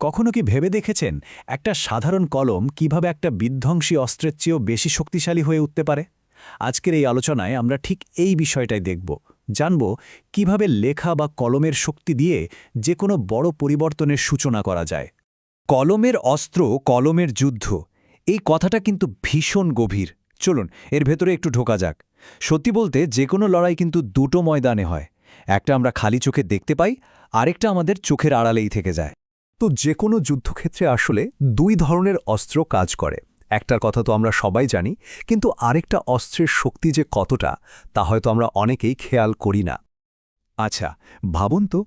কখনো কি ভেবে দেখেছেন একটা সাধারণ কলম কিভাবে একটা বিধ্বংসী অস্ত্রের চেয়েও বেশি শক্তিশালী হয়ে উঠতে পারে? আজকের এই আলোচনায় আমরা ঠিক এই বিষয়টাই দেখব, জানব কিভাবে লেখা বা কলমের শক্তি দিয়ে যে কোনো বড় পরিবর্তনের সূচনা করা যায়। কলমের অস্ত্র, কলমের যুদ্ধ, এই কথাটা কিন্তু ভীষণ গভীর। চলুন এর ভেতরে একটু ঢোকা যাক। সত্যি বলতে যে কোনো লড়াই কিন্তু দুটো ময়দানে হয়। একটা আমরা খালি চোখে দেখতে পাই, আরেকটা আমাদের চোখের আড়ালেই থেকে যায়। তো যে কোনো যুদ্ধক্ষেত্রে আসলে দুই ধরনের অস্ত্র কাজ করে। একটার কথা তো আমরা সবাই জানি, কিন্তু আরেকটা অস্ত্রের শক্তি যে কতটা তা হয়তো আমরা অনেকেই খেয়াল করি না। আচ্ছা, ভাবুন তো,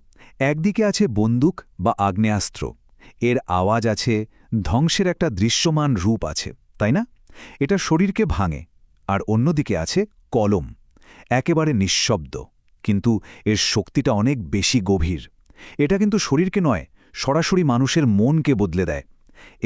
একদিকে আছে বন্দুক বা আগ্নেয়াস্ত্র, এর আওয়াজ আছে, ধ্বংসের একটা দৃশ্যমান রূপ আছে, তাই না? এটা শরীরকে ভাঙে। আর অন্যদিকে আছে কলম, একেবারে নিঃশব্দ, কিন্তু এর শক্তিটা অনেক বেশি গভীর। এটা কিন্তু শরীরকে নয়, সরাসরি মানুষের মনকে বদলে দেয়।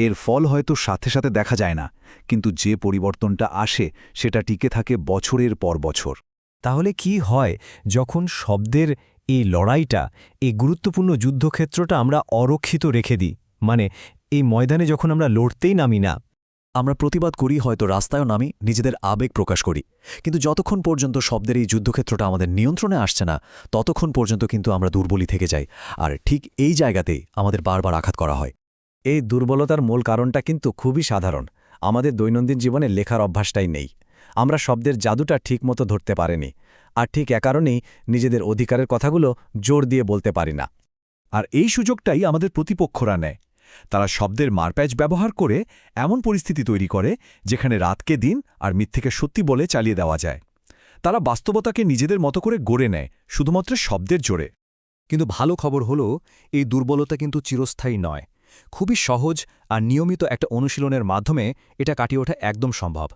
এর ফল হয়তো সাথে সাথে দেখা যায় না, কিন্তু যে পরিবর্তনটা আসে সেটা টিকে থাকে বছরের পর বছর। তাহলে কি হয় যখন শব্দের এই লড়াইটা, এই গুরুত্বপূর্ণ যুদ্ধক্ষেত্রটা আমরা অরক্ষিত রেখে দিই? মানে এই ময়দানে যখন আমরা লড়তেই নামি না। আমরা প্রতিবাদ করি, হয়তো রাস্তায়ও নামি, নিজেদের আবেগ প্রকাশ করি, কিন্তু যতক্ষণ পর্যন্ত শব্দের এই যুদ্ধক্ষেত্রটা আমাদের নিয়ন্ত্রণে আসছে না, ততক্ষণ পর্যন্ত কিন্তু আমরা দুর্বলই থেকে যাই। আর ঠিক এই জায়গাতেই আমাদের বারবার আঘাত করা হয়। এই দুর্বলতার মূল কারণটা কিন্তু খুবই সাধারণ। আমাদের দৈনন্দিন জীবনে লেখার অভ্যাসটাই নেই। আমরা শব্দের জাদুটা ঠিকমতো ধরতে পারিনি, আর ঠিক এ কারণেই নিজেদের অধিকারের কথাগুলো জোর দিয়ে বলতে পারি না। আর এই সুযোগটাই আমাদের প্রতিপক্ষরা নেয়। তারা শব্দের মারপ্যাচ ব্যবহার করে এমন পরিস্থিতি তৈরি করে যেখানে রাতকে দিন আর মিথ্যেকে সত্যি বলে চালিয়ে দেওয়া যায়। তারা বাস্তবতাকে নিজেদের মতো করে গড়ে নেয় শুধুমাত্র শব্দের জোরে। কিন্তু ভালো খবর হলো, এই দুর্বলতা কিন্তু চিরস্থায়ী নয়। খুবই সহজ আর নিয়মিত একটা অনুশীলনের মাধ্যমে এটা কাটিয়ে ওঠা একদম সম্ভব।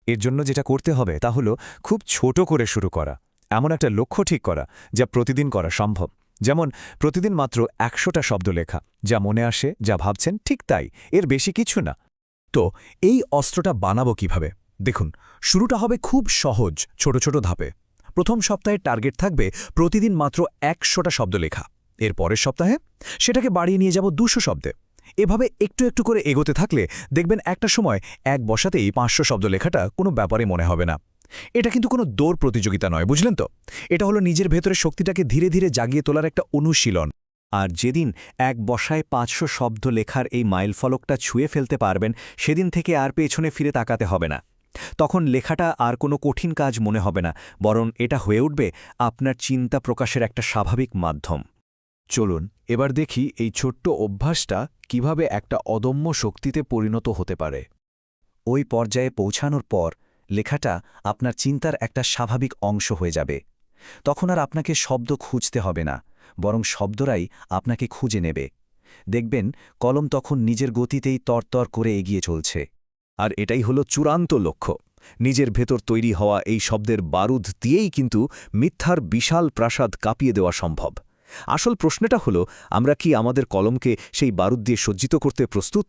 এর জন্য যেটা করতে হবে তা হলো খুব ছোট করে শুরু করা, এমন একটা লক্ষ্য ঠিক করা যা প্রতিদিন করা সম্ভব। যেমন প্রতিদিন মাত্র ১০০টা শব্দ লেখা, যা মনে আসে, যা ভাবছেন ঠিক তাই, এর বেশি কিছু না। তো এই অস্ত্রটা বানাবো কিভাবে? দেখুন, শুরুটা হবে খুব সহজ, ছোট ছোট ধাপে। প্রথম সপ্তাহের টার্গেট থাকবে প্রতিদিন মাত্র ১০০টা শব্দ লেখা। এর পরের সপ্তাহে সেটাকে বাড়িয়ে নিয়ে যাব ২০০ শব্দে। এভাবে একটু একটু করে এগোতে থাকলে দেখবেন একটা সময় এক বসাতেই ৫০০ শব্দ লেখাটা কোনো ব্যাপারে মনে হবে না। এটা কিন্তু কোনো দৌড় প্রতিযোগিতা নয়, বুঝলেন তো? এটা হলো নিজের ভেতরে শক্তিটাকে ধীরে ধীরে জাগিয়ে তোলার একটা অনুশীলন। আর যেদিন এক বসায় ৫০০ শব্দ লেখার এই মাইলফলকটা ছুঁয়ে ফেলতে পারবেন, সেদিন থেকে আর পেছনে ফিরে তাকাতে হবে না। তখন লেখাটা আর কোনো কঠিন কাজ মনে হবে না, বরং এটা হয়ে উঠবে আপনার চিন্তা প্রকাশের একটা স্বাভাবিক মাধ্যম। চলুন এবার দেখি এই ছোট্ট অভ্যাসটা কিভাবে একটা অদম্য শক্তিতে পরিণত হতে পারে। ওই পর্যায়ে পৌঁছানোর পর লেখাটা আপনার চিন্তার একটা স্বাভাবিক অংশ হয়ে যাবে। তখন আর আপনাকে শব্দ খুঁজতে হবে না, বরং শব্দরাই আপনাকে খুঁজে নেবে। দেখবেন কলম তখন নিজের গতিতেই তরতর করে এগিয়ে চলছে। আর এটাই হলো চূড়ান্ত লক্ষ্য। নিজের ভেতর তৈরি হওয়া এই শব্দের বারুদ দিয়েই কিন্তু মিথ্যার বিশাল প্রাসাদ কাঁপিয়ে দেওয়া সম্ভব। আসল প্রশ্নটা হলো, আমরা কি আমাদের কলমকে সেই বারুদ দিয়ে সজ্জিত করতে প্রস্তুত?